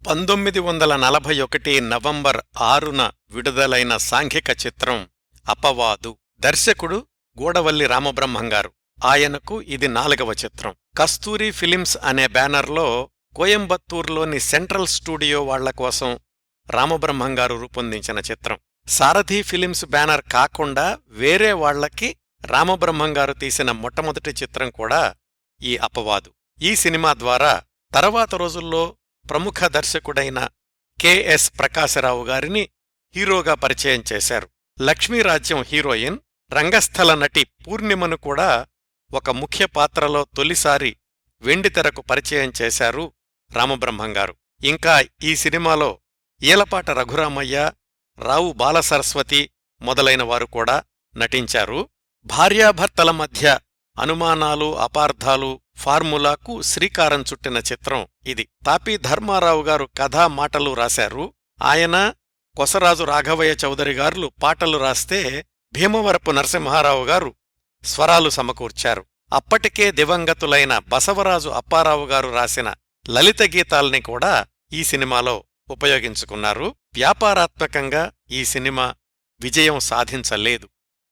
1941 November 6న విడుదలైన సాంఘిక చిత్రం అపవాదు. దర్శకుడు గూడవల్లి రామబ్రహ్మంగారు. ఆయనకు ఇది 4వ చిత్రం. కస్తూరి ఫిలిమ్స్ అనే బ్యానర్లో కోయంబత్తూర్లోని సెంట్రల్ స్టూడియో వాళ్లకోసం రామబ్రహ్మంగారు రూపొందించిన చిత్రం. సారథి ఫిలిమ్స్ బ్యానర్ కాకుండా వేరే వాళ్లకి రామబ్రహ్మంగారు తీసిన మొట్టమొదటి చిత్రం కూడా ఈ అపవాదు. ఈ సినిమా ద్వారా తర్వాత రోజుల్లో ప్రముఖ దర్శకుడైన కెఎస్ ప్రకాశరావు గారిని హీరోగా పరిచయం చేశారు. లక్ష్మీరాజ్యం హీరోయిన్ రంగస్థల నటి పూర్ణిమను కూడా ఒక ముఖ్య పాత్రలో తొలిసారి వెండితెరకు పరిచయం చేశారు రామబ్రహ్మంగారు. ఇంకా ఈ సినిమాలో ఈలపాట రఘురామయ్య, రావు బాలసరస్వతి మొదలైన వారు కూడా నటించారు. భార్యాభర్తల మధ్య అనుమానాలు, అపార్థాలు, ఫార్ములాకు శ్రీకారం చుట్టిన చిత్రం ఇది. తాపీ ధర్మారావు గారు కథా మాటలు రాశారు. ఆయన, కొసరాజు రాఘవయ్య చౌదరి గారు పాటలు రాస్తే భీమవరపు నరసింహారావు గారు స్వరాలు సమకూర్చారు. అప్పటికే దివంగతులైన బసవరాజు అప్పారావు గారు రాసిన లలిత గీతాల్ని కూడా ఈ సినిమాలో ఉపయోగించుకున్నారు. వ్యాపారాత్మకంగా ఈ సినిమా విజయం సాధించలేదు.